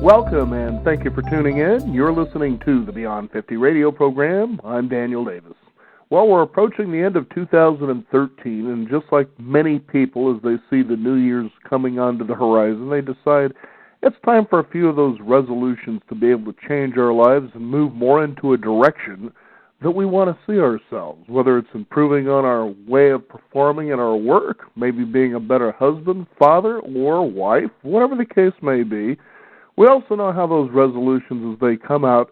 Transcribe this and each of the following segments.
Welcome and thank you for tuning in. You're listening to the Beyond 50 radio program. I'm Daniel Davis. Well, we're approaching the end of 2013, and just like many people, as they see the New Year's coming onto the horizon, they decide it's time for a few of those resolutions to be able to change our lives and move more into a direction that we want to see ourselves, whether it's improving on our way of performing in our work, maybe being a better husband, father, or wife, whatever the case may be. We also know how those resolutions, as they come out,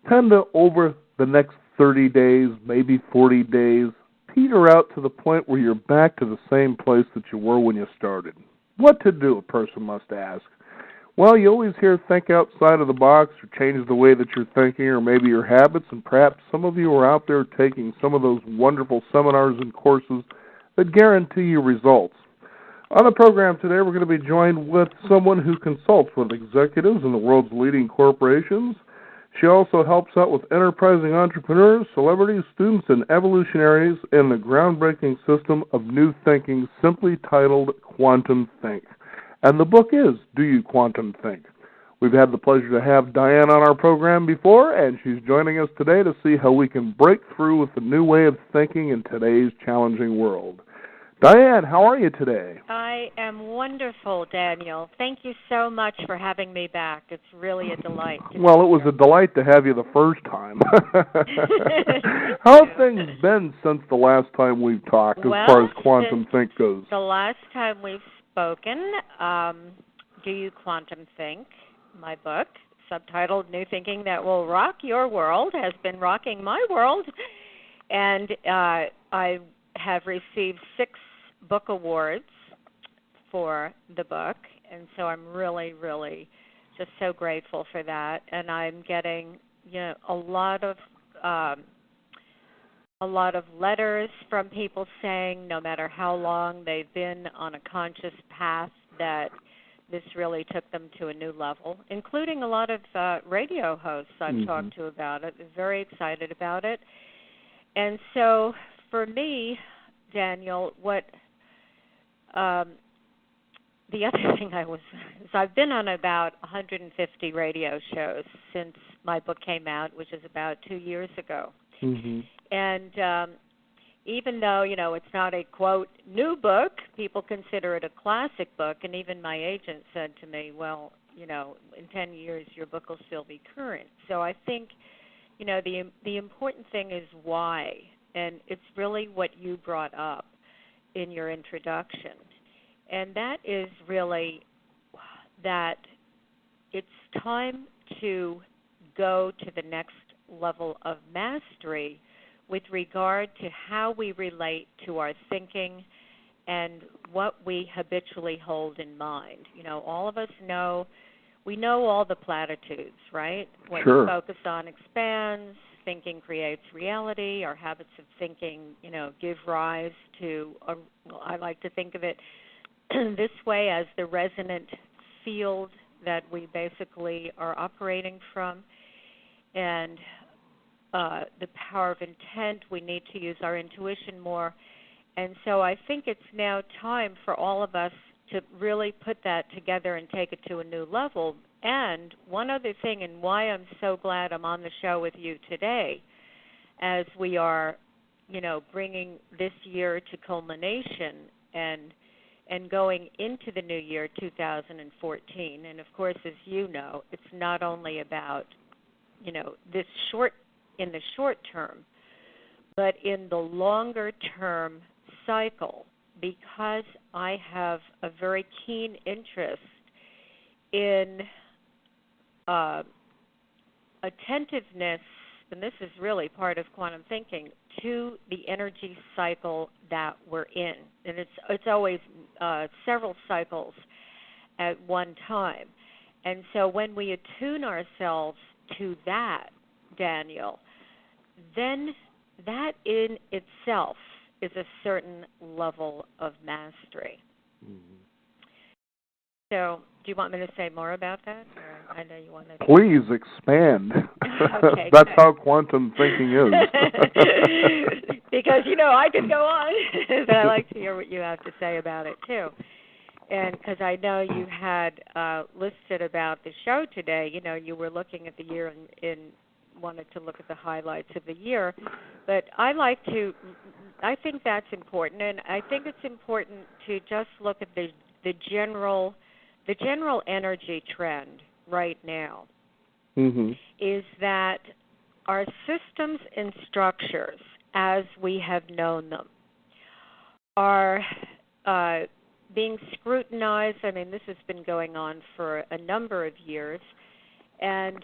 tend to, over the next 30 days, maybe 40 days, peter out to the point where you're back to the same place that you were when you started. What to do, a person must ask. Well, you always hear think outside of the box or change the way that you're thinking or maybe your habits, and perhaps some of you are out there taking some of those wonderful seminars and courses that guarantee you results. On the program today, we're going to be joined with someone who consults with executives in the world's leading corporations. She also helps out with enterprising entrepreneurs, celebrities, students, and evolutionaries in the groundbreaking system of new thinking, simply titled Quantum Think. And the book is Do You Quantum Think? We've had the pleasure to have Diane on our program before, and she's joining us today to see how we can break through with a new way of thinking in today's challenging world. Diane, how are you today? I am wonderful, Daniel. Thank you so much for having me back. It's really a delight. Well, it was a delight to have you the first time. How have things been since the last time we've talked as far as Quantum Think goes? The last time we've spoken, Do You Quantum Think, my book, subtitled New Thinking That Will Rock Your World, has been rocking my world. And I have received 6 book awards for the book, and so I'm really, really just so grateful for that. And I'm getting, a lot of letters from people saying, no matter how long they've been on a conscious path, that this really took them to a new level, including a lot of radio hosts I've talked to about it. They're very excited about it. And so for me, Daniel, the other thing I've been on about 150 radio shows since my book came out, which is about 2 years ago. Mm-hmm. And even though, it's not a, quote, new book, people consider it a classic book. And even my agent said to me, well, in 10 years your book will still be current. So I think, the important thing is why. And it's really what you brought up in your introduction. And that is really that it's time to go to the next level of mastery with regard to how we relate to our thinking and what we habitually hold in mind. All of us know, we know all the platitudes, right? What Sure. you focus on expands, thinking creates reality, our habits of thinking, give rise to, I like to think of it this way, as the resonant field that we basically are operating from. And the power of intent, we need to use our intuition more. And so I think it's now time for all of us to really put that together and take it to a new level. And one other thing, and why I'm so glad I'm on the show with you today, as we are, bringing this year to culmination and going into the new year, 2014. And, of course, as you know, it's not only about, in the short term, but in the longer term cycle, because I have a very keen interest in attentiveness, and this is really part of quantum thinking, to the energy cycle that we're in. And it's always several cycles at one time. And so when we attune ourselves to that, Daniel, then that in itself is a certain level of mastery. Mm-hmm. So do you want me to say more about that? Or I know you want to. Please expand. Okay, That's how quantum thinking is. Because, I could go on, but I like to hear what you have to say about it, too. And because I know you had listed about the show today, you were looking at the year and wanted to look at the highlights of the year. But I think that's important, and I think it's important to just look at the general energy trend right now. Mm-hmm. Is that our systems and structures, as we have known them, are being scrutinized. I mean, this has been going on for a number of years, and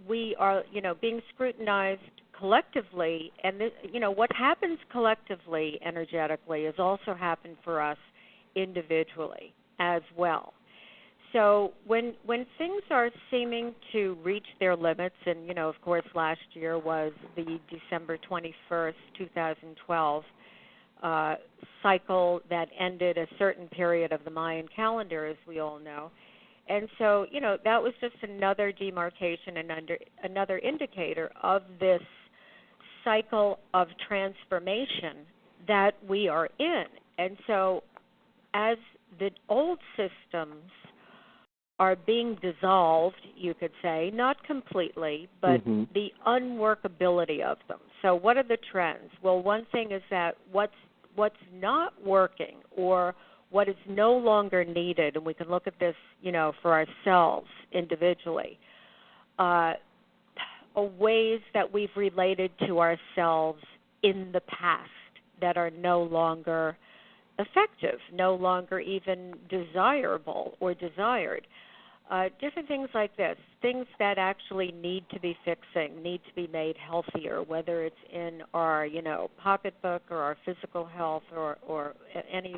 we are, being scrutinized collectively. And this, what happens collectively, energetically, has also happened for us individually as well. So when things are seeming to reach their limits, and, of course, last year was the December 21st, 2012 cycle that ended a certain period of the Mayan calendar, as we all know. And so, that was just another demarcation and another indicator of this cycle of transformation that we are in. And so as the old systems are being dissolved, you could say, not completely, but the unworkability of them. So what are the trends? Well, one thing is that what's not working or what is no longer needed, and we can look at this, for ourselves individually, ways that we've related to ourselves in the past that are no longer effective, no longer even desirable or desired. Different things like this, things that actually need to be fixing, need to be made healthier, whether it's in our, pocketbook or our physical health or any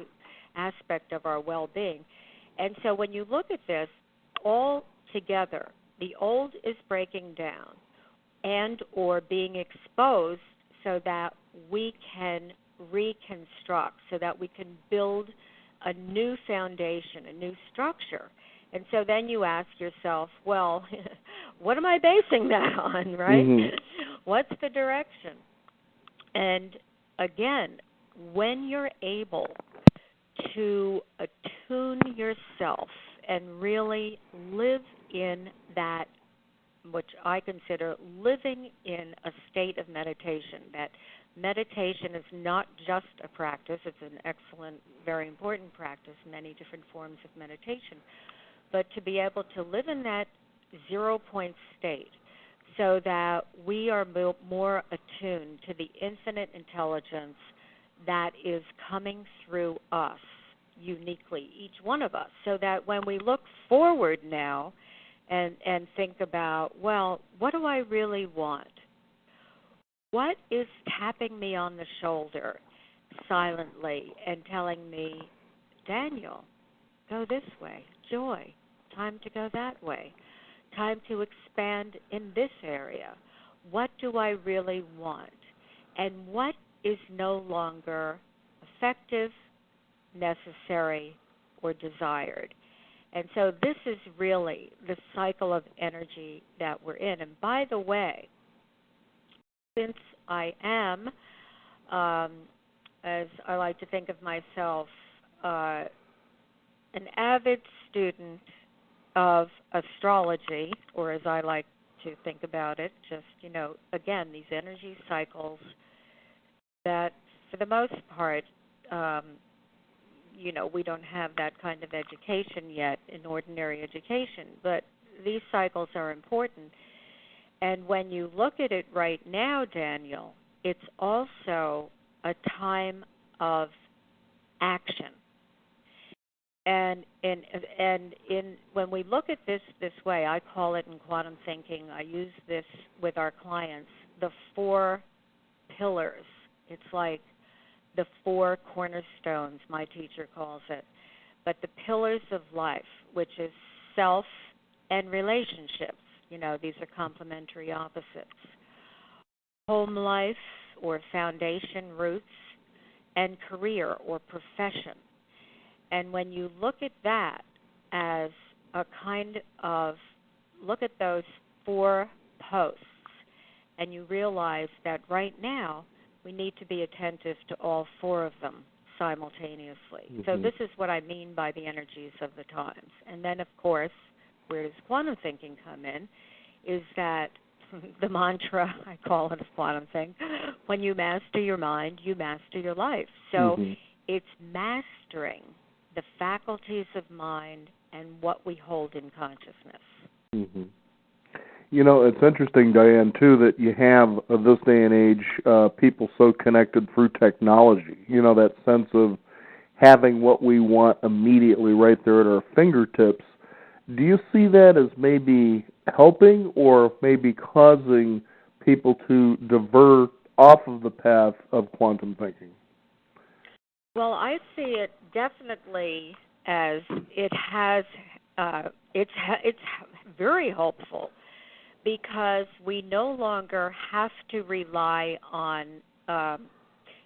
aspect of our well-being. And so when you look at this all together, the old is breaking down and or being exposed so that we can reconstruct, so that we can build a new foundation, a new structure. And so then you ask yourself, well, what am I basing that on, right? Mm-hmm. What's the direction? And again, when you're able to attune yourself and really live in that, which I consider living in a state of meditation, that meditation is not just a practice, it's an excellent, very important practice, many different forms of meditation, but to be able to live in that 0 point state so that we are more attuned to the infinite intelligence that is coming through us uniquely, each one of us, so that when we look forward now and think about, well, what do I really want? What is tapping me on the shoulder silently and telling me, Daniel, go this way, Joy, time to go that way, time to expand in this area. What do I really want? And what is no longer effective, necessary, or desired? And so this is really the cycle of energy that we're in. And by the way, since I am, as I like to think of myself, an avid student of astrology, or as I like to think about it, just, again, these energy cycles that for the most part, we don't have that kind of education yet in ordinary education, but these cycles are important. And when you look at it right now, Daniel, it's also a time of action. And when we look at this way, I call it in quantum thinking, I use this with our clients, the 4 pillars. It's like the 4 cornerstones, my teacher calls it. But the pillars of life, which is self and relationships. These are complementary opposites. Home life or foundation, roots, and career or profession. And when you look at that as a kind of, look at those 4 posts, and you realize that right now we need to be attentive to all 4 of them simultaneously. So this is what I mean by the energies of the times. And then, of course, where does quantum thinking come in is that the mantra, I call it a quantum thing, when you master your mind, you master your life. So it's mastering the faculties of mind and what we hold in consciousness. You know, it's interesting, Diane, too, that you have, this day and age, people so connected through technology. You know, that sense of having what we want immediately right there at our fingertips. Do you see that as maybe helping or maybe causing people to divert off of the path of quantum thinking? Well, I see it definitely as it's very hopeful, because we no longer have to rely on,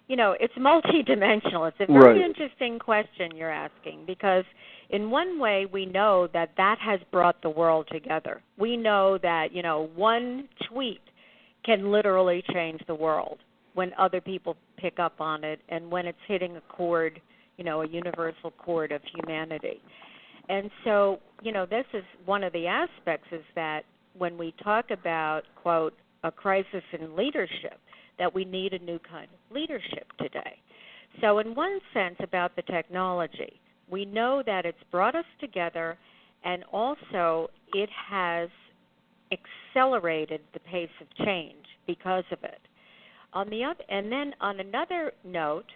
it's multidimensional. It's a very interesting question you're asking, because in one way we know that has brought the world together. We know that, one tweet can literally change the world when other people pick up on it and when it's hitting a chord, a universal chord of humanity. And so, this is one of the aspects, is that when we talk about, quote, a crisis in leadership, that we need a new kind of leadership today. So in one sense about the technology, we know that it's brought us together, and also it has accelerated the pace of change because of it. And then on another note,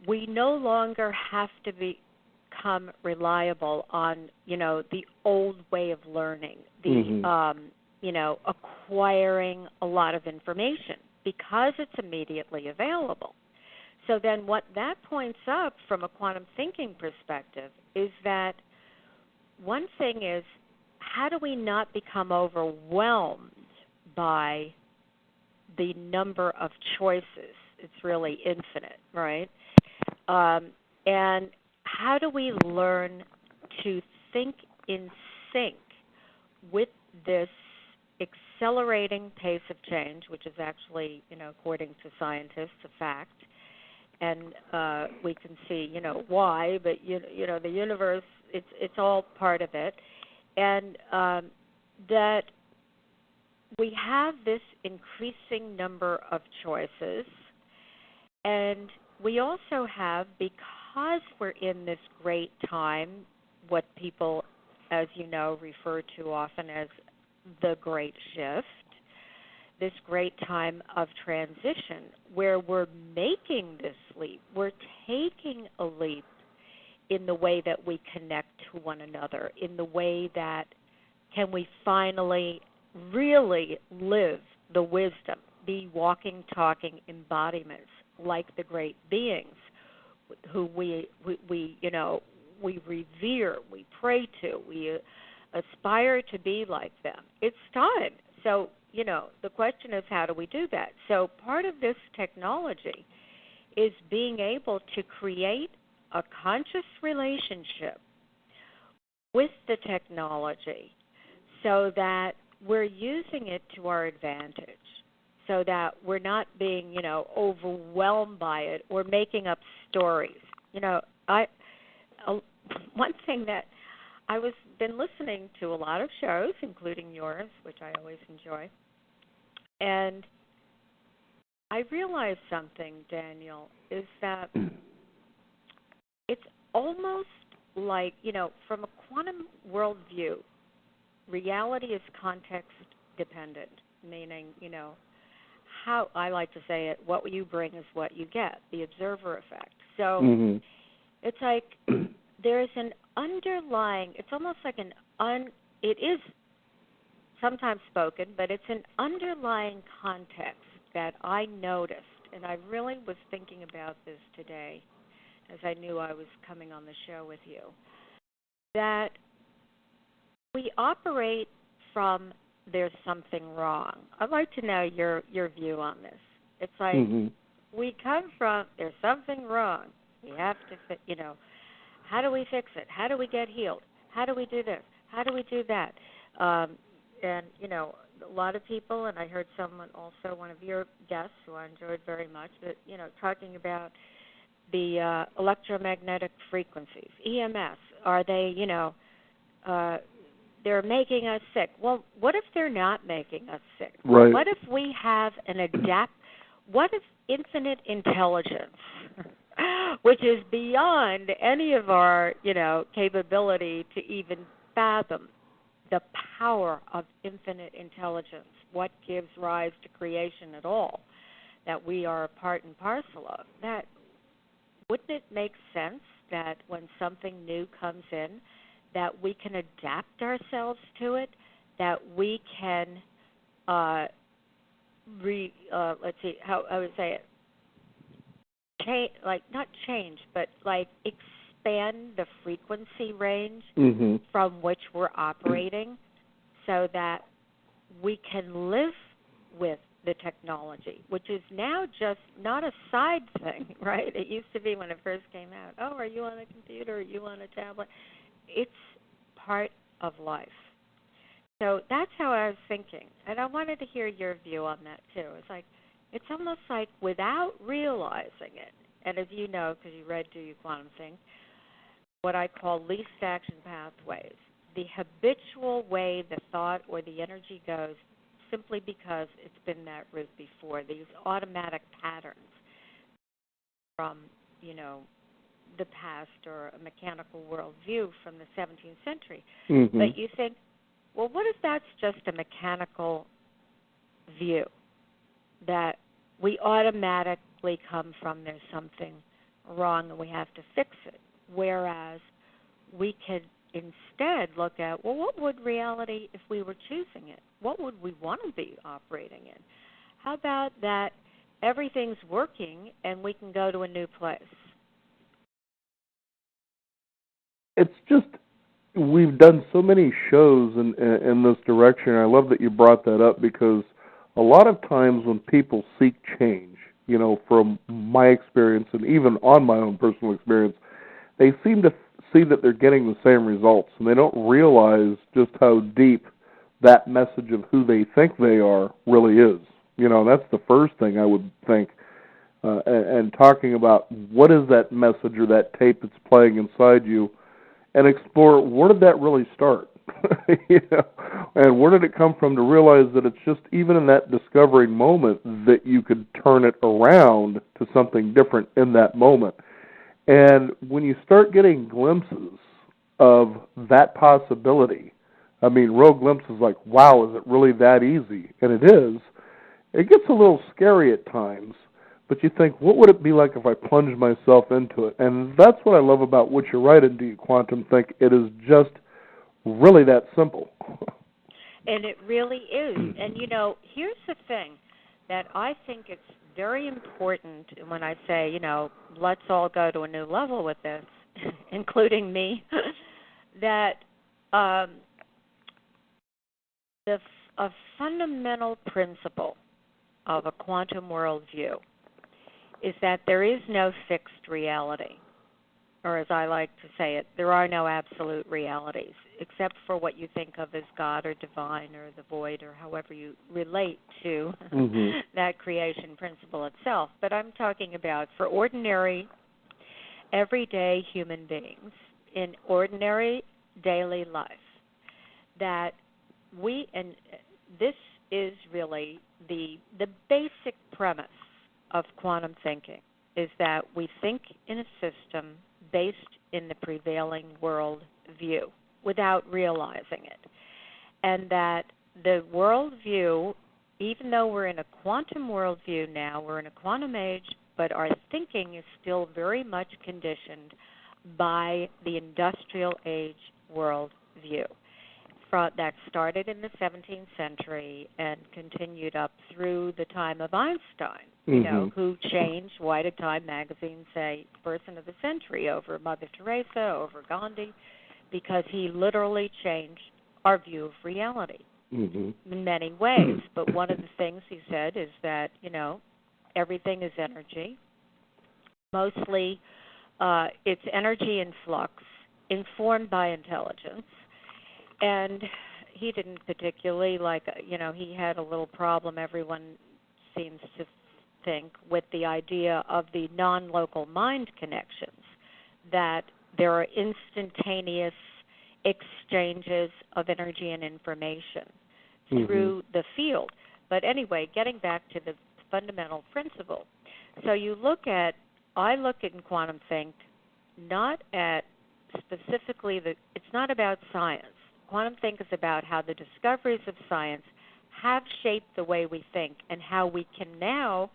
we no longer have to become reliable on, the old way of learning, acquiring a lot of information, because it's immediately available. So then what that points up from a quantum thinking perspective is that one thing is, how do we not become overwhelmed by the number of choices? It's really infinite, right? And how do we learn to think in sync with this accelerating pace of change, which is actually, according to scientists, a fact, and we can see, why, but the universe, it's all part of it, and that we have this increasing number of choices, and we also have, because we're in this great time, what people, as you know, refer to often as the Great Shift, this great time of transition where we're making this leap. We're taking a leap in the way that we connect to one another, in the way that can we finally really live the wisdom, be walking, talking embodiments like the great beings who we revere, we pray to, we aspire to be like them. It's time. So, the question is, how do we do that? So part of this technology is being able to create a conscious relationship with the technology so that we're using it to our advantage, so that we're not being, overwhelmed by it or making up stories. One thing that I've been listening to a lot of shows, including yours, which I always enjoy, and I realized something, Daniel, is that it's almost like, from a quantum worldview, reality is context dependent, meaning, how I like to say it, what you bring is what you get, the observer effect. So it's like there's an underlying, it's almost like it is sometimes spoken, but it's an underlying context that I noticed, and I really was thinking about this today as I knew I was coming on the show with you, that we operate from there's something wrong. I'd like to know your view on this. It's like we come from there's something wrong. We have to, how do we fix it? How do we get healed? How do we do this? How do we do that? And, a lot of people, and I heard someone also, one of your guests who I enjoyed very much, that, talking about the electromagnetic frequencies, EMS, are they, they're making us sick. Well, what if they're not making us sick? Right. What if we have what if infinite intelligence, which is beyond any of our, capability to even fathom the power of infinite intelligence, what gives rise to creation at all, that we are a part and parcel of, that wouldn't it make sense that when something new comes in, that we can adapt ourselves to it, that we can, let's see, how I would say it, not change, but expand the frequency range from which we're operating so that we can live with the technology, which is now just not a side thing, right? It used to be when it first came out, oh, are you on a computer? Are you on a tablet? It's part of life. So that's how I was thinking. And I wanted to hear your view on that, too. It's almost like without realizing it, and as you know, because you read Do You Quantum Think, what I call least action pathways, the habitual way the thought or the energy goes simply because it's been that route before, these automatic patterns from, the past or a mechanical worldview from the 17th century. But you think, well, what if that's just a mechanical view that we automatically come from there's something wrong and we have to fix it, whereas we could instead look at, well, what would reality, if we were choosing it, what would we want to be operating in? How about that everything's working and we can go to a new place? It's just, we've done so many shows in this direction. I love that you brought that up, because a lot of times when people seek change, from my experience and even on my own personal experience, they seem to see that they're getting the same results, and they don't realize just how deep that message of who they think they are really is. That's the first thing I would think. And talking about what is that message or that tape that's playing inside you, and explore where did that really start, and where did it come from, to realize that it's just even in that discovering moment that you could turn it around to something different in that moment. And when you start getting glimpses of that possibility, real glimpses like, wow, is it really that easy? And it is. It gets a little scary at times, but you think, what would it be like if I plunged myself into it? And that's what I love about what you write in Do You Quantum Think. It is just really that simple. And it really is. And, here's the thing that I think it's very important when I say, let's all go to a new level with this, including me, that a fundamental principle of a quantum worldview is that there is no fixed reality, or as I like to say it, there are no absolute realities, except for what you think of as God or divine or the void or however you relate to that creation principle itself. But I'm talking about for ordinary, everyday human beings in ordinary daily life, that and this is really the basic premise of quantum thinking, is that we think in a system based in the prevailing world view without realizing it. And that the world view, even though we're in a quantum world view now, we're in a quantum age, but our thinking is still very much conditioned by the industrial age world view. That started in the 17th century and continued up through the time of Einstein, who changed, why did Time magazine say, person of the century over Mother Teresa, over Gandhi, because he literally changed our view of reality in many ways. But one of the things he said is that, everything is energy. Mostly it's energy in flux, informed by intelligence. And he didn't particularly he had a little problem. Everyone seems to think, with the idea of the non-local mind connections, that there are instantaneous exchanges of energy and information through the field. But anyway, getting back to the fundamental principle. So I look at in quantum think not at specifically it's not about science. Quantum think is about how the discoveries of science have shaped the way we think and how we can now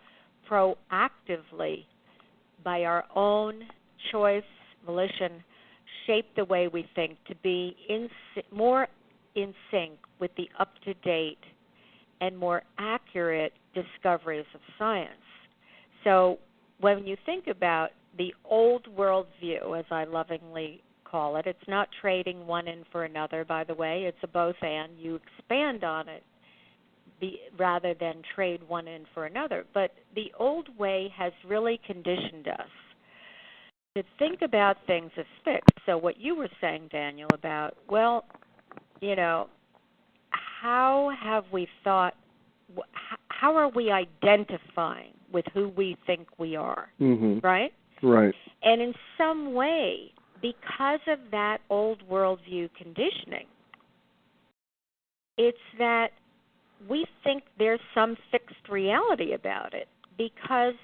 proactively, by our own choice, volition, shape the way we think to be more in sync with the up-to-date and more accurate discoveries of science. So when you think about the old world view, as I lovingly call it, it's not trading one in for another, by the way. It's a both and. You expand on it rather than trade one in for another. But the old way has really conditioned us to think about things as fixed. So what you were saying, Daniel, about, well, how have we thought, how are we identifying with who we think we are, right? Right. And in some way, because of that old worldview conditioning, it's that we think there's some fixed reality about it, because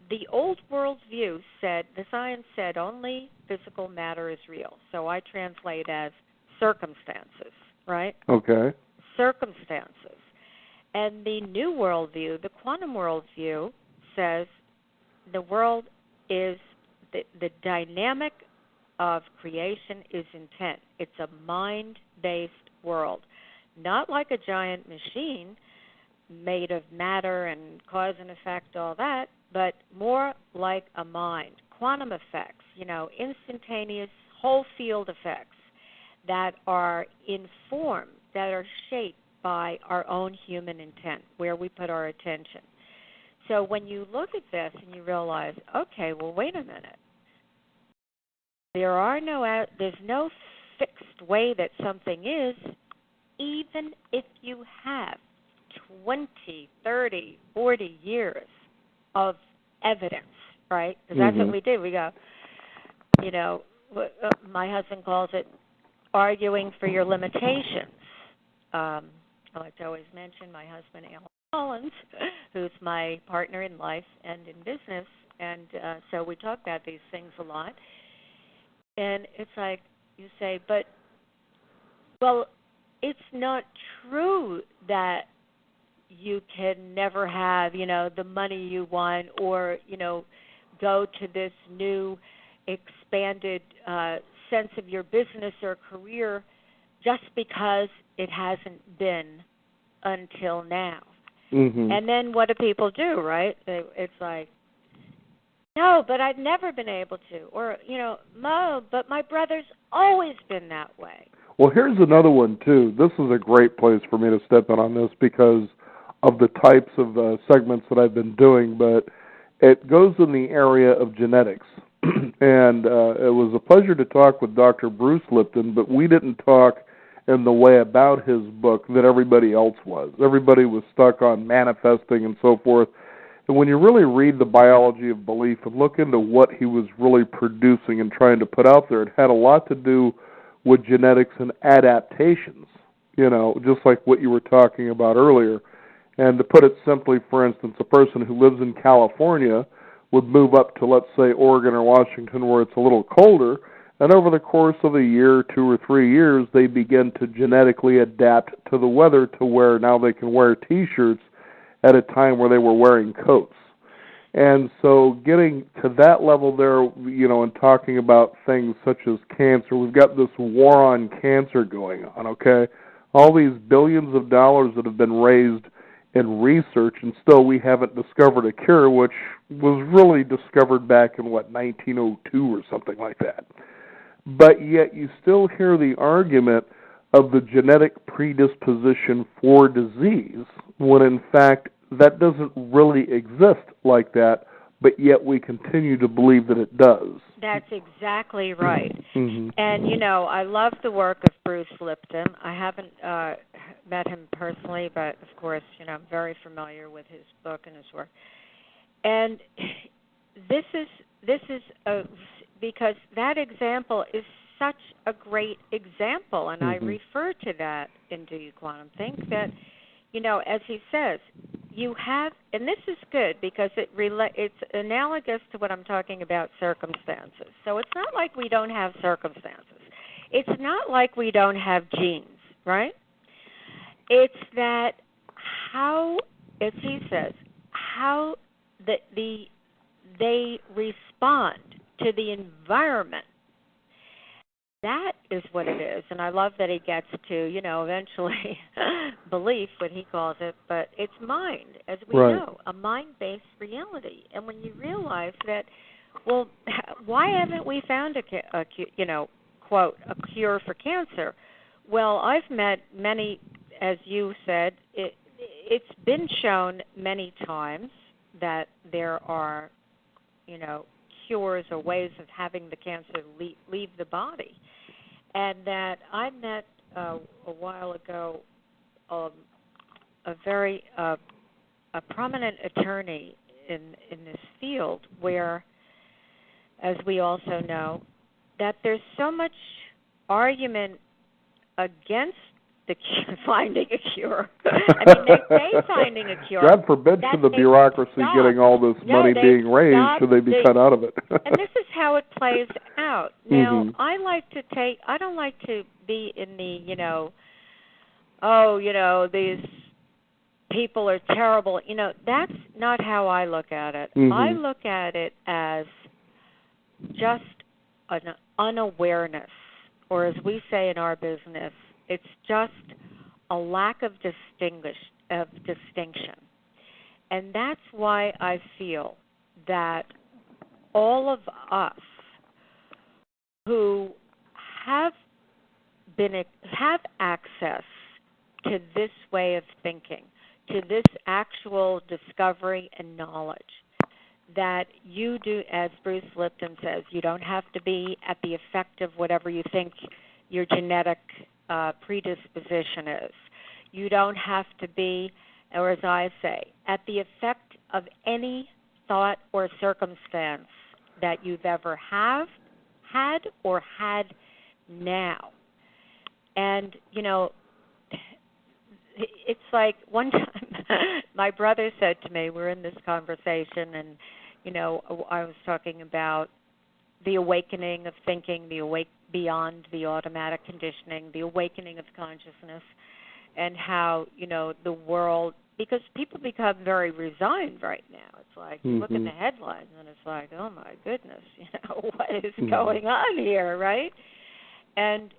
the old worldview said, the science said, only physical matter is real. So I translate as circumstances, right? Okay. Circumstances. And the new worldview, the quantum worldview, says the world is, the dynamic of creation is intent. It's a mind-based world. Not like a giant machine made of matter and cause and effect, all that, but more like a mind. Quantum effects, instantaneous whole field effects that are informed, that are shaped by our own human intent, where we put our attention. So when you look at this and you realize, okay, well, wait a minute. There's no fixed way that something is, even if you have 20, 30, 40 years of evidence, right? Because that's what we do. We go, my husband calls it arguing for your limitations. I like to always mention my husband, Alan Collins, who's my partner in life and in business, and so we talk about these things a lot. And it's like you say, well, it's not true that you can never have, the money you want, or, go to this new expanded sense of your business or career just because it hasn't been until now. And then what do people do, right? It's like, no, but I've never been able to. Or, no, but my brother's always been that way. Well, here's another one, too. This is a great place for me to step in on this because of the types of segments that I've been doing, but it goes in the area of genetics. And it was a pleasure to talk with Dr. Bruce Lipton, but we didn't talk in the way about his book that everybody else was. Everybody was stuck on manifesting and so forth. And when you really read the biology of belief and look into what he was really producing and trying to put out there, it had a lot to do with genetics and adaptations, just like what you were talking about earlier. And to put it simply, for instance, a person who lives in California would move up to, let's say, Oregon or Washington where it's a little colder, and over the course of a year, 2 or 3 years, they begin to genetically adapt to the weather to where now they can wear T-shirts at a time where they were wearing coats. And so getting to that level there, and talking about things such as cancer, we've got this war on cancer going on, okay? All these billions of dollars that have been raised in research, and still we haven't discovered a cure, which was really discovered back in, 1902 or something like that. But yet you still hear the argument of the genetic predisposition for disease, when in fact that doesn't really exist like that, but yet we continue to believe that it does. That's exactly right. And, I love the work of Bruce Lipton. I haven't met him personally, but, of course, I'm very familiar with his book and his work. And this is because that example is such a great example, and I refer to that in Do You Quantum Think, that, as he says, you have, and this is good because it's analogous to what I'm talking about, circumstances. So it's not like we don't have circumstances. It's not like we don't have genes, right? It's that how, as he says, how they respond to the environment. That is what it is. And I love that he gets to, eventually belief, what he calls it, but it's mind, as we know, a mind-based reality. And when you realize that, well, why haven't we found quote, a cure for cancer? Well, I've met many, as you said, it's been shown many times that there are, cures or ways of having the cancer leave the body. And that I met a while ago a very a prominent attorney in this field where, as we also know, that there's so much argument against finding a cure. I mean, they say finding a cure. God forbid for the bureaucracy getting all this money being raised, should they be cut out of it? And this is how it plays out. Now, I don't like to be in the, these people are terrible. That's not how I look at it. I look at it as just an unawareness, or as we say in our business, it's just a lack of distinction. And that's why I feel that all of us who have access to this way of thinking, to this actual discovery and knowledge, that you do, as Bruce Lipton says, you don't have to be at the effect of whatever you think your genetic predisposition is. You don't have to be, or as I say, at the effect of any thought or circumstance that you've ever had or had now. And, it's like one time my brother said to me, we're in this conversation, and, I was talking about the awakening of thinking, beyond the automatic conditioning, the awakening of consciousness, and how, the world, because people become very resigned right now. It's like, you look at the headlines, and it's like, oh, my goodness, what is going on here, right? And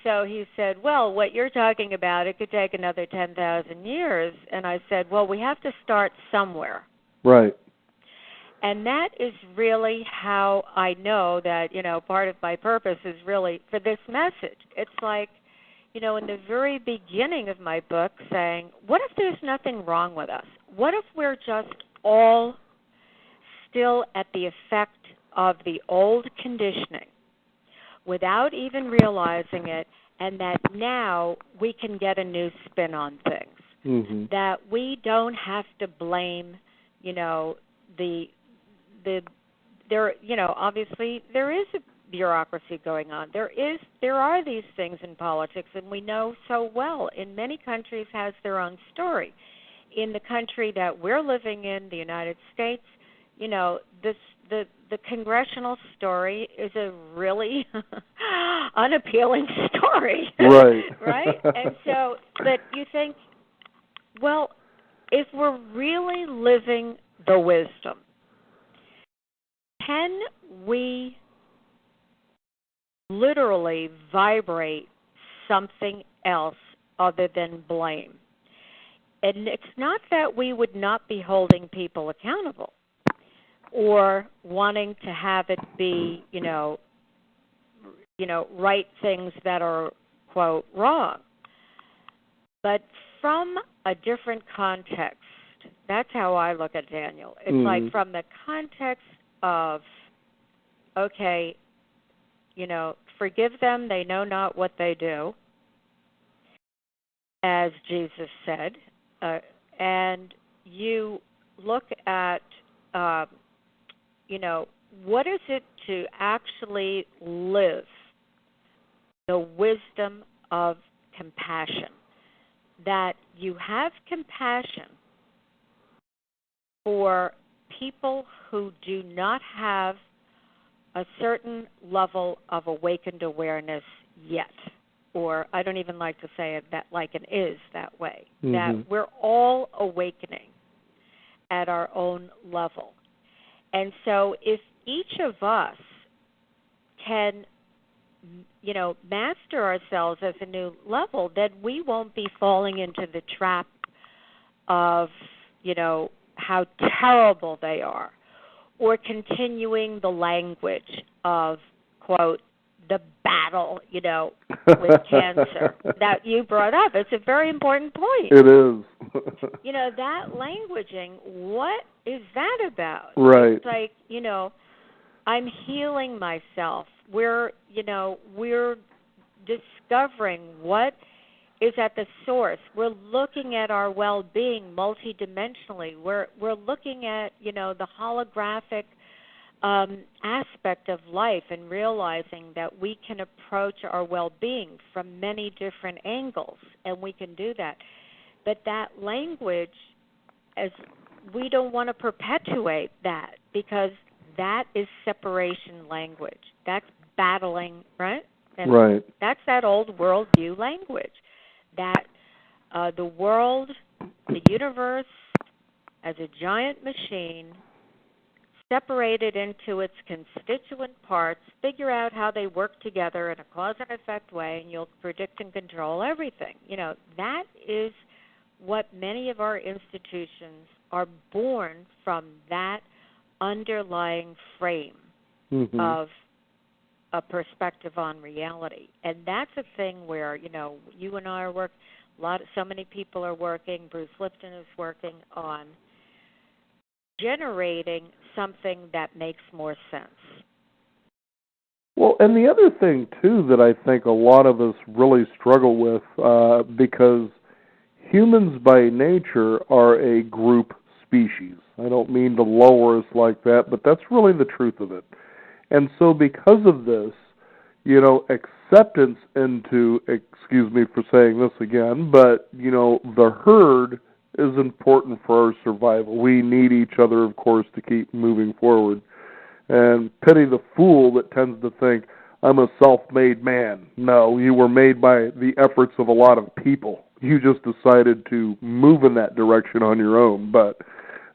so he said, well, what you're talking about, it could take another 10,000 years. And I said, well, we have to start somewhere. Right. And that is really how I know that, part of my purpose is really for this message. It's like, in the very beginning of my book saying, what if there's nothing wrong with us? What if we're just all still at the effect of the old conditioning without even realizing it, and that now we can get a new spin on things, that we don't have to blame, obviously there is a bureaucracy going on. There are these things in politics, and we know so well. In many countries has their own story. In the country that we're living in, the United States, the congressional story is a really unappealing story. Right. Right? And so, but you think, well, if we're really living the wisdom, can we literally vibrate something else other than blame? And it's not that we would not be holding people accountable or wanting to have it be, right things that are, quote, wrong. But from a different context, that's how I look at Daniel. It's like from the context of, okay, forgive them, they know not what they do, as Jesus said, and you look at what is it to actually live the wisdom of compassion? That you have compassion for people who do not have a certain level of awakened awareness yet. Or I don't even like to say it that like it is that way. Mm-hmm. That we're all awakening at our own level. And so if each of us can, master ourselves as a new level, then we won't be falling into the trap of, how terrible they are, or continuing the language of, quote, the battle, with cancer that you brought up. It's a very important point. It is. That languaging, what is that about? Right. It's like, I'm healing myself. We're discovering what is at the source. We're looking at our well-being multidimensionally. We're looking at, the holographic aspect of life and realizing that we can approach our well-being from many different angles, and we can do that. But that language, as we don't want to perpetuate that, because that is separation language. That's battling, right? And right. That's that old worldview language. That the world, the universe, as a giant machine, separated into its constituent parts, figure out how they work together in a cause and effect way, and you'll predict and control everything. That is what many of our institutions are born from, that underlying frame of a perspective on reality. And that's a thing where, you and I are working, so many people are working, Bruce Lipton is working on generating something that makes more sense. Well, and the other thing, too, that I think a lot of us really struggle with, because humans by nature are a group species. I don't mean to lower us like that, but that's really the truth of it. And so because of this, acceptance into, excuse me for saying this again, but, the herd is important for our survival. We need each other, of course, to keep moving forward. And pity the fool that tends to think, I'm a self-made man. No, you were made by the efforts of a lot of people. You just decided to move in that direction on your own. But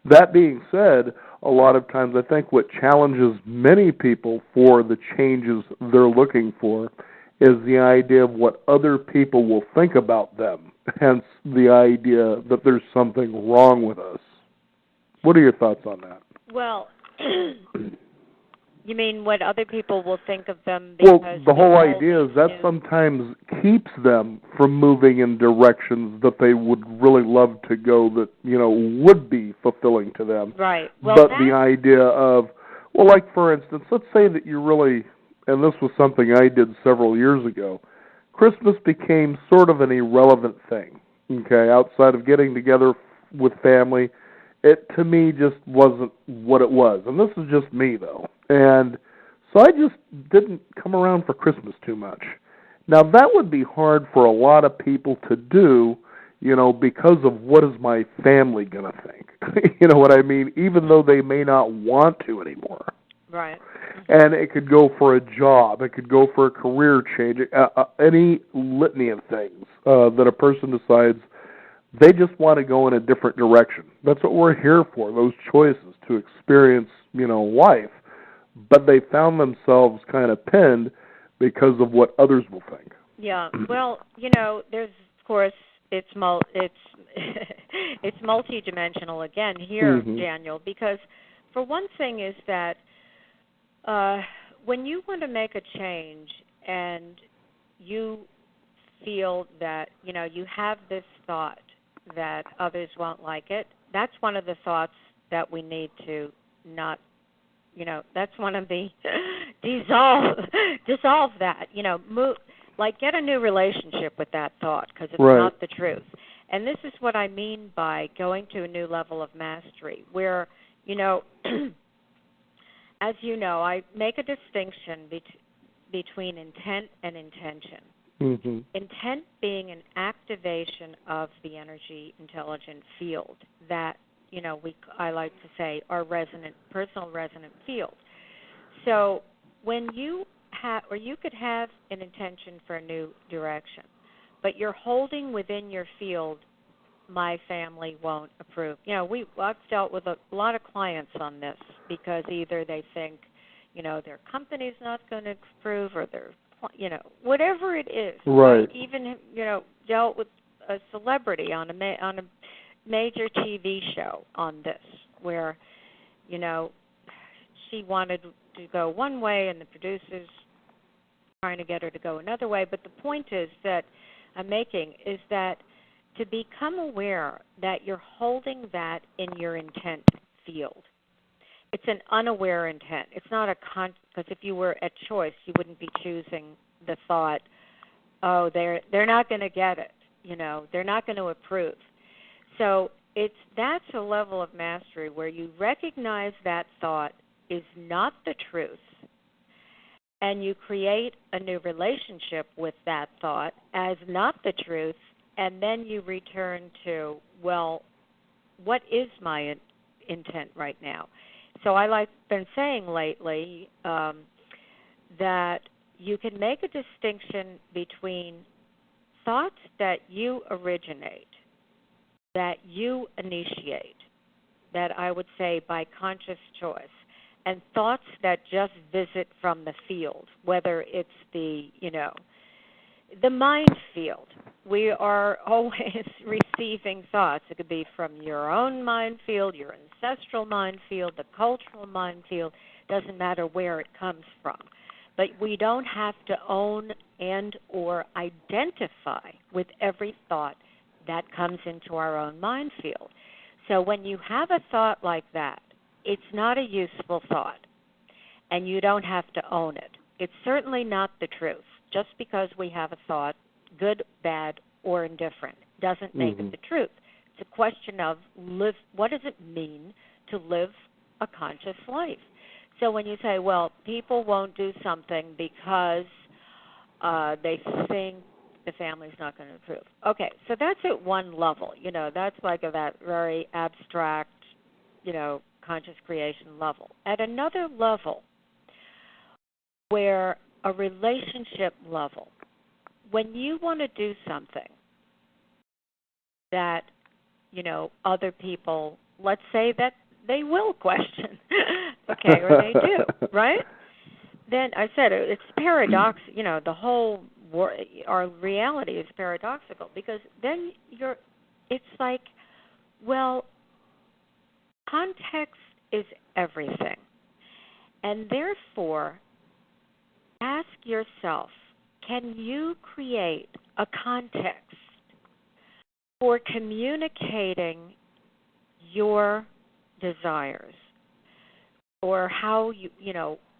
that being said, a lot of times I think what challenges many people for the changes they're looking for is the idea of what other people will think about them, hence the idea that there's something wrong with us. What are your thoughts on that? Well, you mean what other people will think of them? Because well, the whole idea is that sometimes keeps them from moving in directions that they would really love to go, that, would be fulfilling to them. Right. Well, but the idea of, like, for instance, let's say that you really, and this was something I did several years ago, Christmas became sort of an irrelevant thing, okay, outside of getting together with family. It, to me, just wasn't what it was. And this is just me, though. And so I just didn't come around for Christmas too much. Now, that would be hard for a lot of people to do, because of what is my family going to think? You know what I mean? Even though they may not want to anymore. Right. And it could go for a job. It could go for a career change. Any litany of things that a person decides they just want to go in a different direction. That's what we're here for, those choices, to experience, life. But they found themselves kind of pinned because of what others will think. Yeah. Well, there's, of course, it's it's multidimensional again here, Daniel, because for one thing is that when you want to make a change and you feel that, you have this thought that others won't like it, that's one of the thoughts that we need to not, that's one of the dissolve that, move, like get a new relationship with that thought, because it's not the truth. And this is what I mean by going to a new level of mastery, where As you know, I make a distinction between intent and intention. Mm-hmm. Intent being an activation of the energy intelligent field that, I like to say, our personal resonant field. So when you could have an intention for a new direction, but you're holding within your field, my family won't approve. I've dealt with a lot of clients on this because either they think, their company's not going to approve, or their, whatever it is. Right. I even, dealt with a celebrity on a major TV show on this, where, she wanted to go one way and the producers trying to get her to go another way. But the point I'm making is that to become aware that you're holding that in your intent field. It's an unaware intent. It's not because if you were at choice, you wouldn't be choosing the thought, oh, they're not going to get it. They're not going to approve. So that's a level of mastery where you recognize that thought is not the truth, and you create a new relationship with that thought as not the truth, and then you return to, well, what is my intent right now? So been saying lately that you can make a distinction between thoughts that you originate, that you initiate, that I would say by conscious choice, and thoughts that just visit from the field, whether it's the mind field. We are always receiving thoughts. It could be from your own mind field, your ancestral mind field, the cultural mind field. Doesn't matter where it comes from. But we don't have to own and or identify with every thought that comes into our own mind field. So when you have a thought like that, it's not a useful thought, and you don't have to own it. It's certainly not the truth. Just because we have a thought, good, bad, or indifferent, doesn't make it the truth. It's a question of what does it mean to live a conscious life? So when you say, well, people won't do something because they think the family's not going to approve. Okay, so that's at one level. That's like that very abstract, conscious creation level. At another level, where a relationship level, when you want to do something that, other people, let's say that they will question, okay, or they do, right? Then I said it's paradox. The whole our reality is paradoxical, because then it's like, well, context is everything, and therefore ask yourself, can you create a context for communicating your desires, or how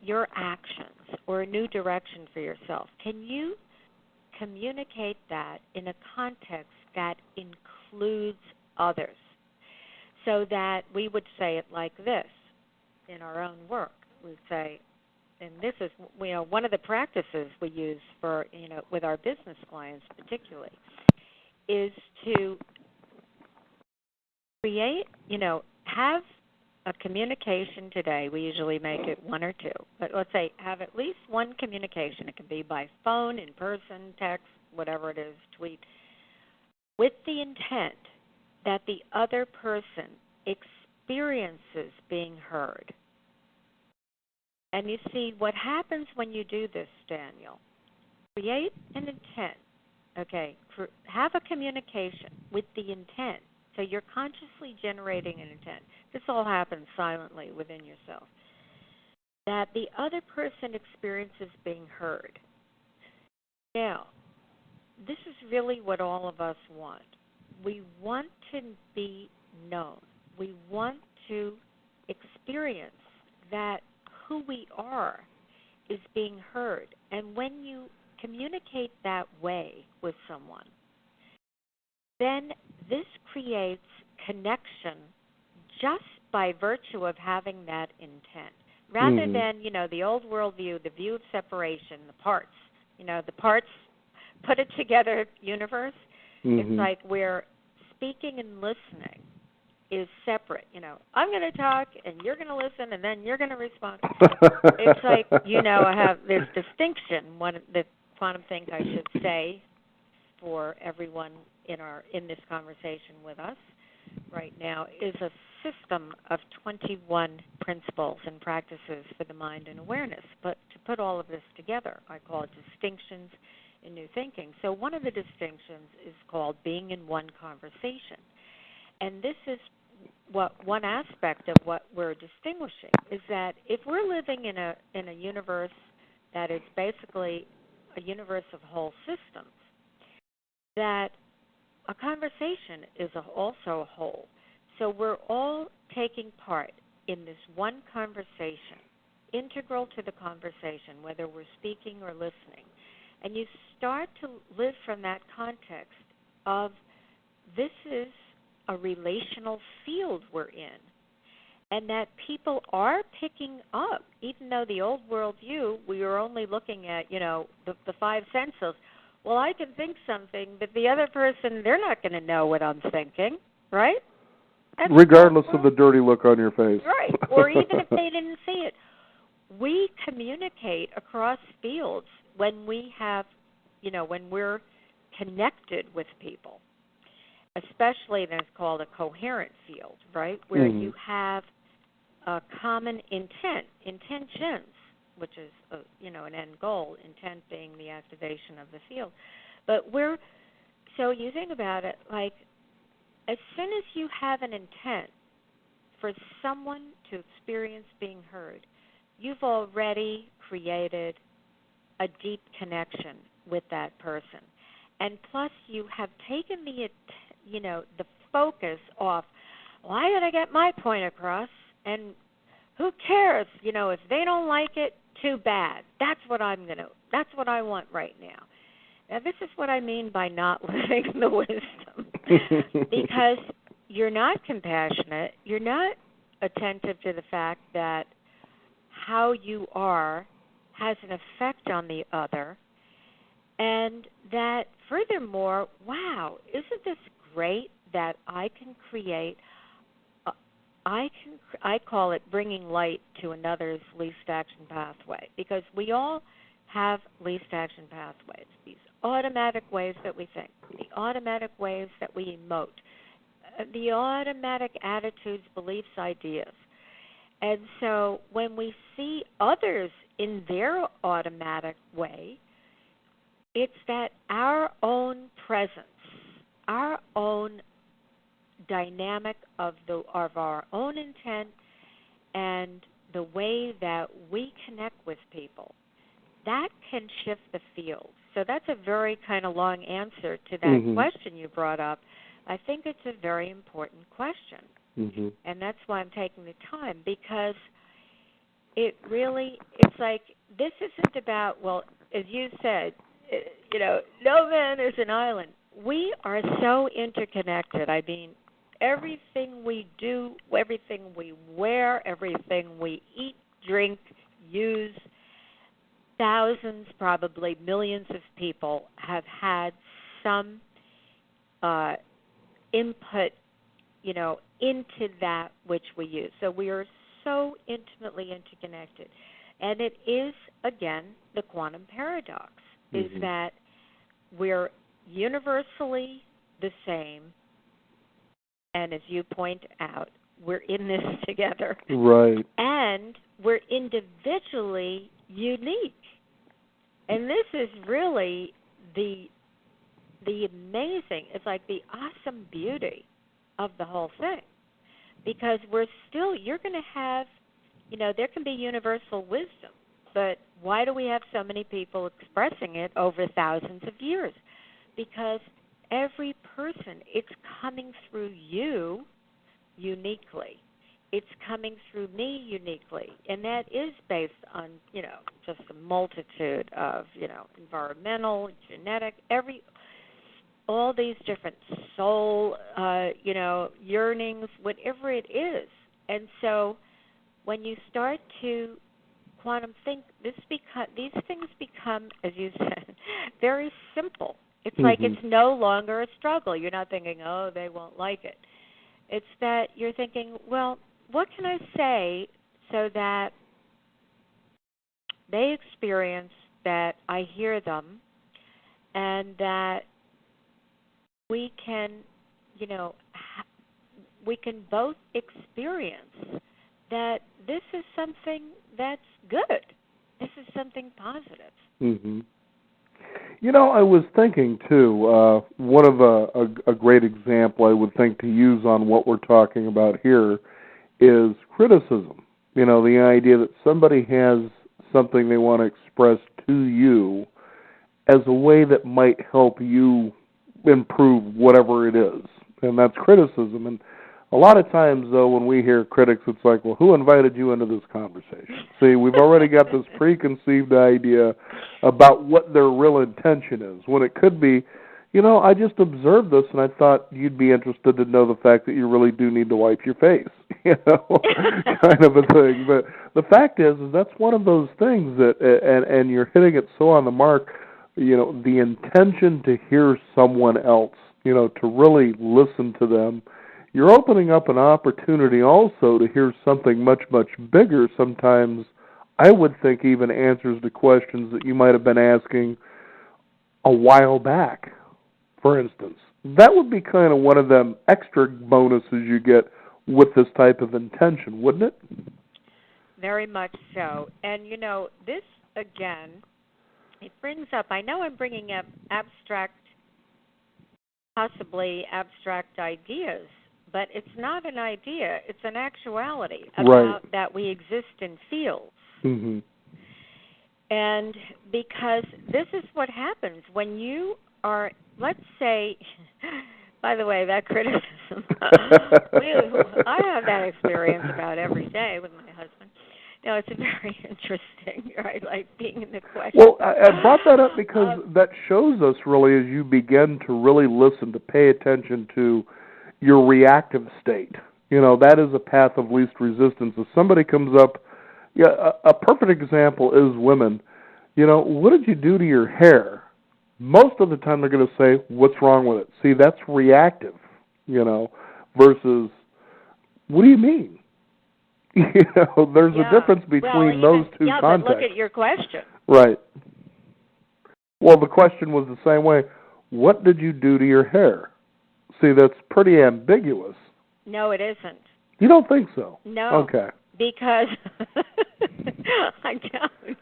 your actions, or a new direction for yourself? Can you communicate that in a context that includes others? So that we would say it like this in our own work. We say, and this is one of the practices we use for with our business clients particularly, is to create, have a communication today. We usually make it one or two, but let's say have at least one communication. It can be by phone, in person, text, whatever it is, tweet, with the intent that the other person experiences being heard. And you see, what happens when you do this, Daniel, create an intent, okay, have a communication with the intent. So you're consciously generating an intent. This all happens silently within yourself. That the other person experiences being heard. Now, this is really what all of us want. We want to be known. We want to experience that who we are is being heard. And when you communicate that way with someone, then this creates connection just by virtue of having that intent. Rather than, the old worldview, the view of separation, the parts, the parts put it together universe, it's like where speaking and listening is separate. I'm going to talk and you're going to listen and then you're going to respond. It's like, I have this distinction. One of the quantum thing I should say for everyone in this conversation with us right now is a system of 21 principles and practices for the mind and awareness. But to put all of this together, I call it distinctions in new thinking. So one of the distinctions is called being in one conversation. And this is one aspect of what we're distinguishing is that if we're living in a universe that is basically a universe of whole systems, that a conversation is also a whole. So we're all taking part in this one conversation, integral to the conversation, whether we're speaking or listening. And you start to live from that context of this is a relational field we're in, and that people are picking up, even though the old worldview, we were only looking at, the five senses. Well, I can think something, but the other person, they're not going to know what I'm thinking, right? Regardless of the dirty look on your face. Right, or even if they didn't see it. We communicate across fields when we have, when we're connected with people, especially then it's called a coherent field, right, where you have a common intentions, which is, an end goal, intent being the activation of the field. But so you think about it, like, as soon as you have an intent for someone to experience being heard, you've already created a deep connection with that person. And plus you have taken the focus off, well, I got to get my point across, and who cares, if they don't like it, too bad. That's what I want right now. Now, this is what I mean by not living the wisdom. Because you're not compassionate, you're not attentive to the fact that how you are has an effect on the other, and that furthermore, wow, isn't this great that I can create, I call it bringing light to another's least action pathway, because we all have least action pathways, these automatic ways that we think, the automatic ways that we emote, the automatic attitudes, beliefs, ideas. And so when we see others in their automatic way, it's that our own presence, our own dynamic of our own intent and the way that we connect with people, that can shift the field. So that's a very kind of long answer to that question you brought up. I think it's a very important question. And that's why I'm taking the time, because it's like, this isn't about, well, as you said, no man is an island. We are so interconnected. I mean, everything we do, everything we wear, everything we eat, drink, use, thousands, probably millions of people have had some input, into that which we use. So we are so intimately interconnected. And it is, again, the quantum paradox, is that we're universally the same, and as you point out, we're in this together. Right. And we're individually unique. And this is really the amazing, it's like the awesome beauty of the whole thing. Because you're going to have, there can be universal wisdom, but why do we have so many people expressing it over thousands of years? Because every person, it's coming through you uniquely. It's coming through me uniquely. And that is based on, just a multitude of, environmental, genetic, all these different soul, yearnings, whatever it is. And so when you start to quantum think, these things become, as you said, very simple. It's like it's no longer a struggle. You're not thinking, oh, they won't like it. It's that you're thinking, well, what can I say so that they experience that I hear them and that we can, we can both experience that this is something that's good. This is something positive. Mm-hmm. I was thinking, too, one of a great example I would think to use on what we're talking about here is criticism. The idea that somebody has something they want to express to you as a way that might help you improve whatever it is. And that's criticism. And a lot of times, though, when we hear critics, it's like, well, who invited you into this conversation? See, we've already got this preconceived idea about what their real intention is, when it could be, I just observed this and I thought you'd be interested to know the fact that you really do need to wipe your face, kind of a thing. But the fact is that's one of those things that, and you're hitting it so on the mark, the intention to hear someone else, to really listen to them. You're opening up an opportunity also to hear something much, much bigger. Sometimes I would think even answers to questions that you might have been asking a while back, for instance. That would be kind of one of them extra bonuses you get with this type of intention, wouldn't it? Very much so. And, this, again, it brings up, I know I'm bringing up possibly abstract ideas, but it's not an idea. It's an actuality about that we exist in fields. Mm-hmm. And because this is what happens when you are, let's say, by the way, that criticism, I have that experience about every day with my husband. No, it's very interesting, right? Like being in the question. Well, I brought that up because that shows us really as you begin to really listen, to pay attention to your reactive state. That is a path of least resistance. If somebody comes up, a perfect example is women. What did you do to your hair? Most of the time they're going to say, what's wrong with it? See, that's reactive, versus, what do you mean? There's a difference between those two contexts. But look at your question. Right. Well, the question was the same way. What did you do to your hair? See, that's pretty ambiguous. No, it isn't. You don't think so? No. Okay. Because I don't.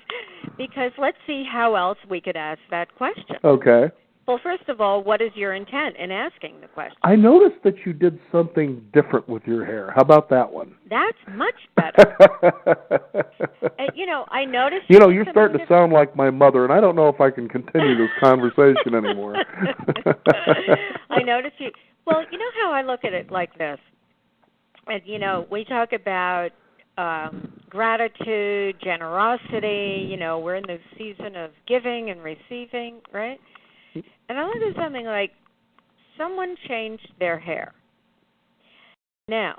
Because let's see how else we could ask that question. Okay. Well, first of all, what is your intent in asking the question? I noticed that you did something different with your hair. How about that one? That's much better. I noticed... you're starting to sound like my mother, and I don't know if I can continue this conversation anymore. I noticed you... Well, you know how I look at it like this? And, we talk about gratitude, generosity, we're in the season of giving and receiving, right? And I look at something like someone changed their hair. Now,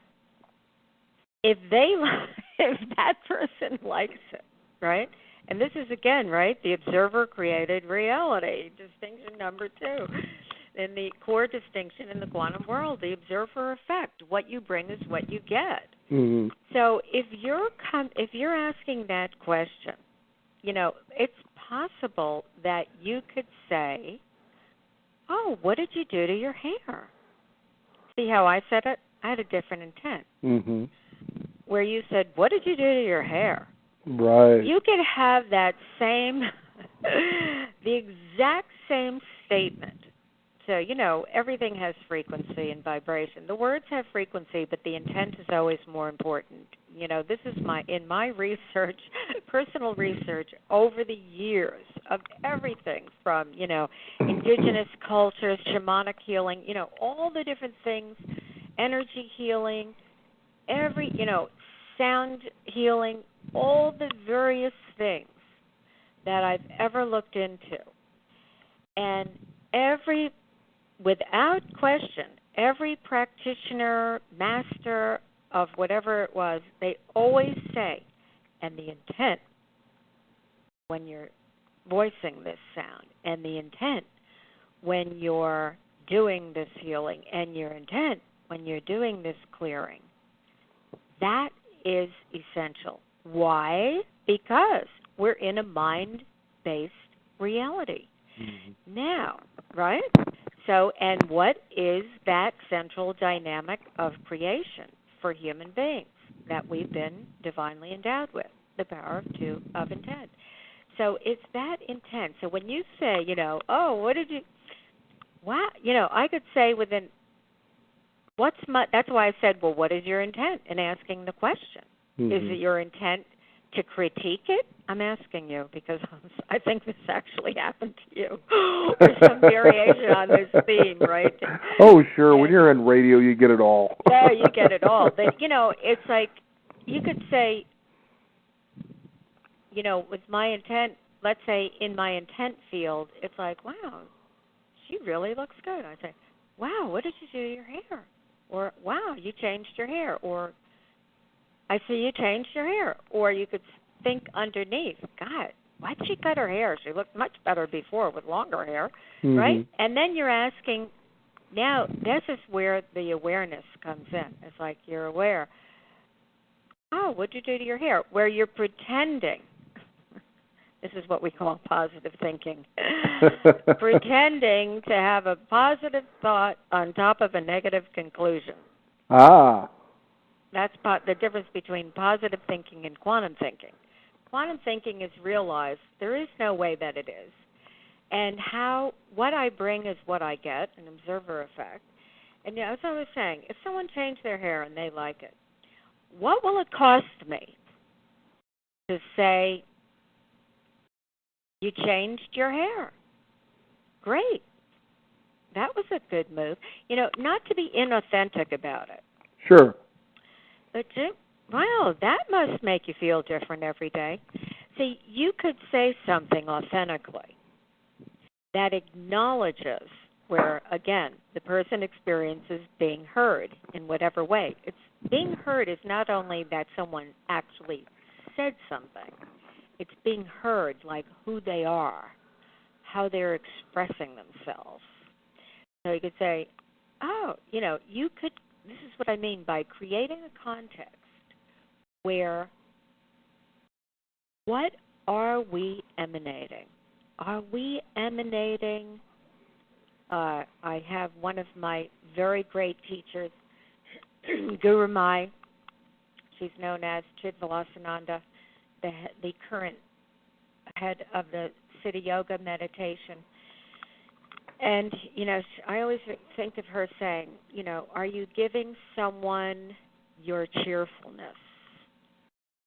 if that person likes it, right? And this is, again, right, the observer created reality, distinction number 2. And the core distinction in the quantum world, the observer effect. What you bring is what you get. Mm-hmm. So if you're asking that question, it's possible that you could say, oh, what did you do to your hair? See how I said it? I had a different intent. Mm-hmm. Where you said, what did you do to your hair? Right. You could have that same, the exact same statement. So, everything has frequency and vibration. The words have frequency, but the intent is always more important. This is in my research, personal research over the years of everything from, indigenous cultures, shamanic healing, all the different things, energy healing, sound healing, all the various things that I've ever looked into. And without question, every practitioner, master, of whatever it was, they always say, and the intent when you're voicing this sound, and the intent when you're doing this healing, and your intent when you're doing this clearing, that is essential. Why? Because we're in a mind-based reality. Mm-hmm. Now, right? So, and what is that central dynamic of creation for human beings that we've been divinely endowed with? The power of intent. So it's that intent. So when you say, oh, what did you, wow, I could say within, that's why I said, well, what is your intent in asking the question? Mm-hmm. Is it your intent to critique it? I'm asking you because I think this actually happened to you. Or some variation on this theme, right? Oh, sure. When you're in radio, you get it all. Yeah, you get it all. But, it's like you could say, with my intent, let's say in my intent field, it's like, wow, she really looks good. I say, wow, what did you do to your hair? Or, wow, you changed your hair. Or, I see you changed your hair. Or you could think underneath, God, why'd she cut her hair? She looked much better before with longer hair, mm-hmm. right? And then you're asking, now this is where the awareness comes in. It's like you're aware, oh, what'd you do to your hair? Where you're pretending. This is what we call positive thinking. Pretending to have a positive thought on top of a negative conclusion. Ah. That's the difference between positive thinking and quantum thinking. Quantum thinking is realized there is no way that it is. And what I bring is what I get, an observer effect. And as I was saying, if someone changed their hair and they like it, what will it cost me to say, you changed your hair? Great. That was a good move. Not to be inauthentic about it. Sure. But, wow, that must make you feel different every day. See, you could say something authentically that acknowledges where, again, the person experiences being heard in whatever way. It's being heard is not only that someone actually said something. It's being heard like who they are, how they're expressing themselves. So you could say, oh, you could, this is what I mean by creating a context where what are we emanating? Are we emanating, I have one of my very great teachers, Guru Mai, she's known as Chidvilasananda, the current head of the City Yoga meditation. And, I always think of her saying, are you giving someone your cheerfulness?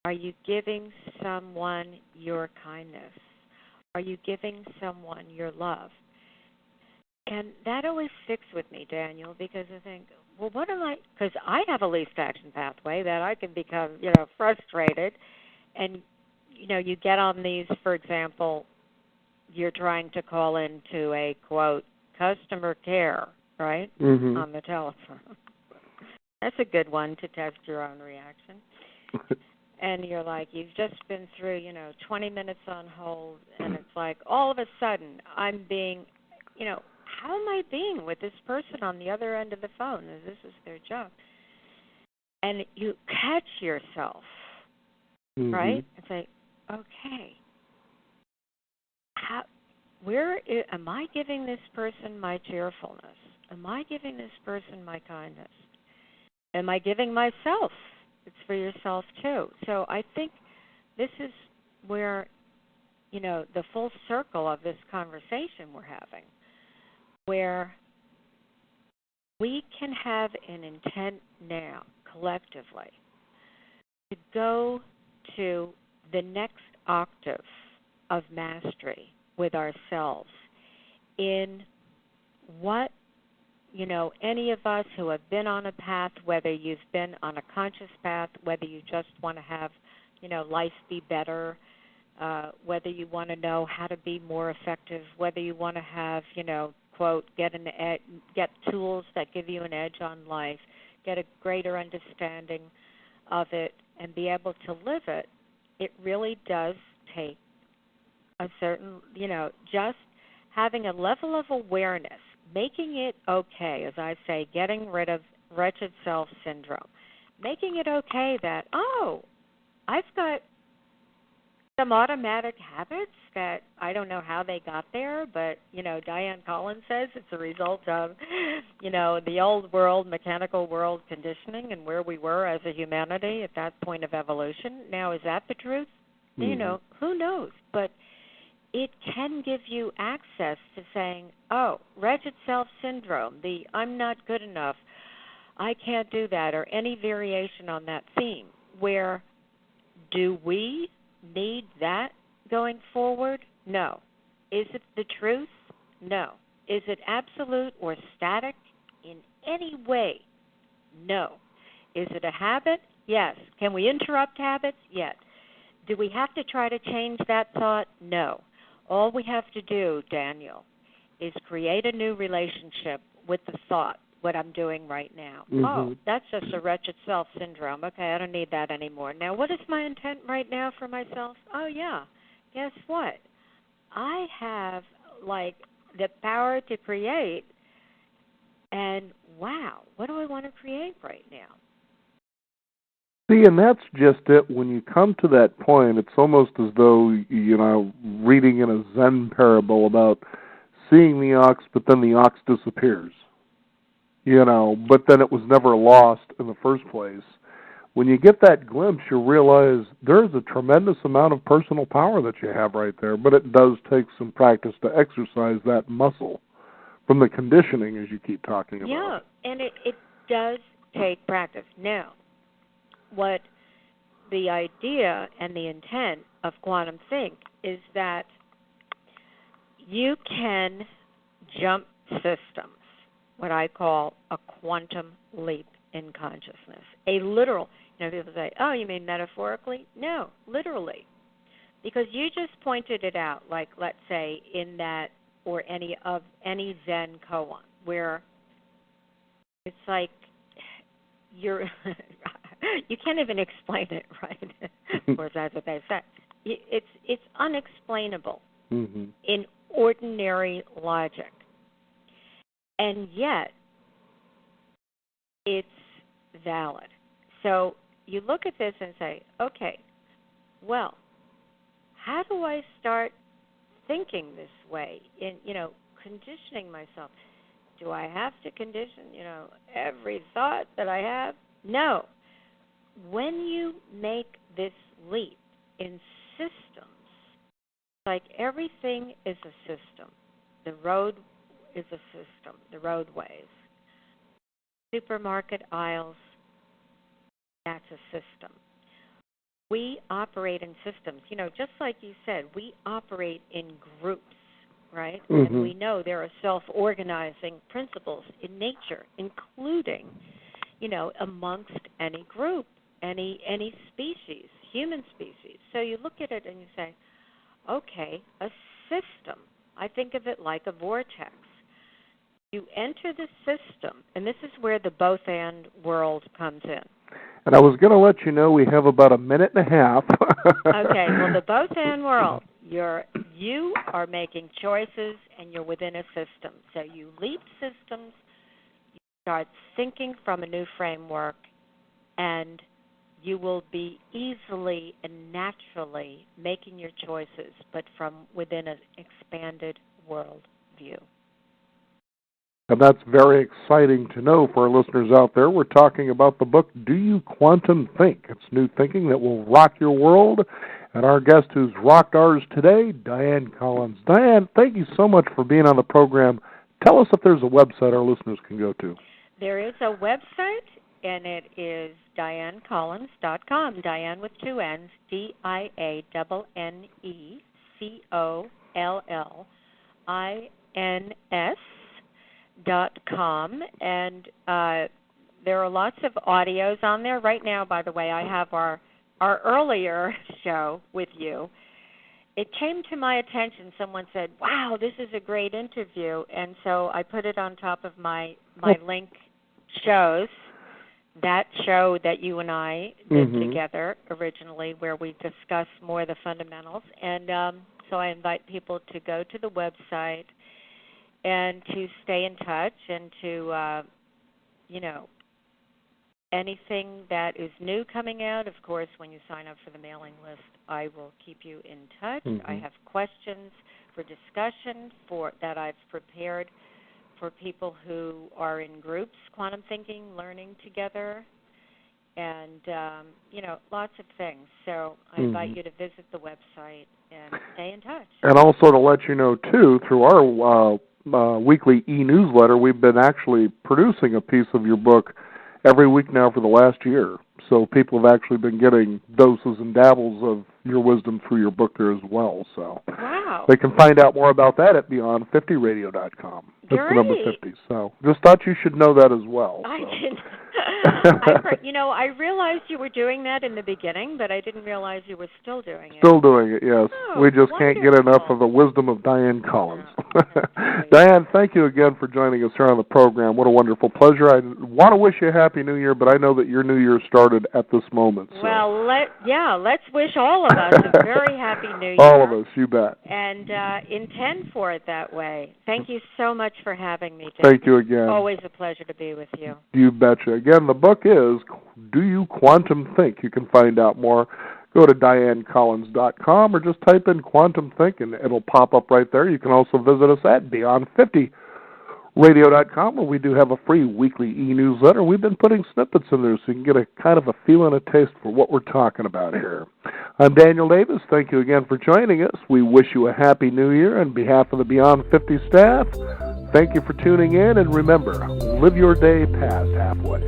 Are you giving someone your kindness? Are you giving someone your love? And that always sticks with me, Daniel, because I think, well, what am I, because I have a least action pathway that I can become, frustrated. And, you get on these, for example, you're trying to call into a, quote, customer care, right, mm-hmm. on the telephone. That's a good one to test your own reaction. And you're like, you've just been through, 20 minutes on hold, and it's like all of a sudden I'm being, how am I being with this person on the other end of the phone? This is their job. And you catch yourself, mm-hmm. right? And say, okay, am I giving this person my cheerfulness? Am I giving this person my kindness? Am I giving myself? It's for yourself, too. So I think this is where, the full circle of this conversation we're having, where we can have an intent now, collectively, to go to the next octave of mastery with ourselves in what, any of us who have been on a path, whether you've been on a conscious path, whether you just want to have, life be better, whether you want to know how to be more effective, whether you want to have, quote, get tools that give you an edge on life, get a greater understanding of it, and be able to live it, it really does take a certain, just having a level of awareness, making it okay, as I say, getting rid of wretched self syndrome, making it okay that, I've got some automatic habits that I don't know how they got there, but, Diane Collins says it's a result of, the old world, mechanical world conditioning and where we were as a humanity at that point of evolution. Now, is that the truth? Mm-hmm. Who knows? But it can give you access to saying, wretched self syndrome, the I'm not good enough, I can't do that, or any variation on that theme, where do we need that going forward? No. Is it the truth? No. Is it absolute or static in any way? No. Is it a habit? Yes. Can we interrupt habits? Yes. Do we have to try to change that thought? No. All we have to do, Daniel, is create a new relationship with the thought, what I'm doing right now. Mm-hmm. That's just a wretched self syndrome. Okay, I don't need that anymore. Now, what is my intent right now for myself? Guess what? I have, the power to create, and wow, what do I want to create right now? See, and that's just it. When you come to that point, it's almost as though, reading in a Zen parable about seeing the ox, but then the ox disappears. But then it was never lost in the first place. When you get that glimpse, you realize there's a tremendous amount of personal power that you have right there, but it does take some practice to exercise that muscle from the conditioning, as you keep talking about. Yeah, and it does take practice. Now, what the idea and the intent of Quantum Think is that you can jump systems, what I call a quantum leap in consciousness. A literal, people say, you mean metaphorically? No, literally. Because you just pointed it out, like, let's say, in that, or any Zen koan, where it's like you're, you can't even explain it, right? Of course, that's what they say. It's unexplainable in ordinary logic. And yet, it's valid. So you look at this and say, okay, well, how do I start thinking this way in, conditioning myself? Do I have to condition, every thought that I have? No. When you make this leap in systems, like everything is a system. The road is a system, the roadways. Supermarket aisles, that's a system. We operate in systems. Just like you said, we operate in groups, right? Mm-hmm. And we know there are self-organizing principles in nature, including, amongst any group, any species, human species. So you look at it and you say, okay, a system. I think of it like a vortex. You enter the system, and this is where the both-and world comes in. And I was going to let you know we have about a minute and a half. Okay, well, the both-and world, you are making choices, and you're within a system. So you leap systems, you start thinking from a new framework, and you will be easily and naturally making your choices, but from within an expanded world view. And that's very exciting to know for our listeners out there. We're talking about the book, Do You Quantum Think? It's new thinking that will rock your world. And our guest who's rocked ours today, Diane Collins. Diane, thank you so much for being on the program. Tell us if there's a website our listeners can go to. There is a website, and it is DianeCollins.com. Diane with two N's, DianeCollins.com, and there are lots of audios on there. Right now, by the way, I have our earlier show with you. It came to my attention, someone said, wow, this is a great interview, and so I put it on top of my link shows that show that you and I did together originally, where we discuss more of the fundamentals. And so I invite people to go to the website and to stay in touch and to, anything that is new coming out. Of course, when you sign up for the mailing list, I will keep you in touch. I have questions for discussion that I've prepared for people who are in groups, quantum thinking, learning together, and, lots of things. So I invite you to visit the website and stay in touch. And also to let you know, too, through our weekly e-newsletter, we've been actually producing a piece of your book every week now for the last year. So people have actually been getting doses and dabbles of your wisdom through your book there as well. So wow. They can find out more about that at beyond50radio.com. That's the number 50. So just thought you should know that as well. I didn't. I realized you were doing that in the beginning, but I didn't realize you were still doing it. Still doing it, yes. Oh, we just wonderful. Can't get enough of the wisdom of Diane Collins. Oh, Diane, thank you again for joining us here on the program. What a wonderful pleasure. I want to wish you a Happy New Year, but I know that your New Year started at this moment. So. Well, let's wish all of us a very Happy New Year. All of us, you bet. And intend for it that way. Thank you so much for having me, Dave. Thank you again. Always a pleasure to be with you. You betcha. Again, the book is Do You Quantum Think? You can find out more. Go to DianeCollins.com or just type in Quantum Think and it'll pop up right there. You can also visit us at Beyond50Radio.com, where we do have a free weekly e-newsletter. We've been putting snippets in there so you can get a kind of a feel and a taste for what we're talking about here. I'm Daniel Davis. Thank you again for joining us. We wish you a Happy New Year on behalf of the Beyond 50 staff. Thank you for tuning in, and remember, live your day past halfway.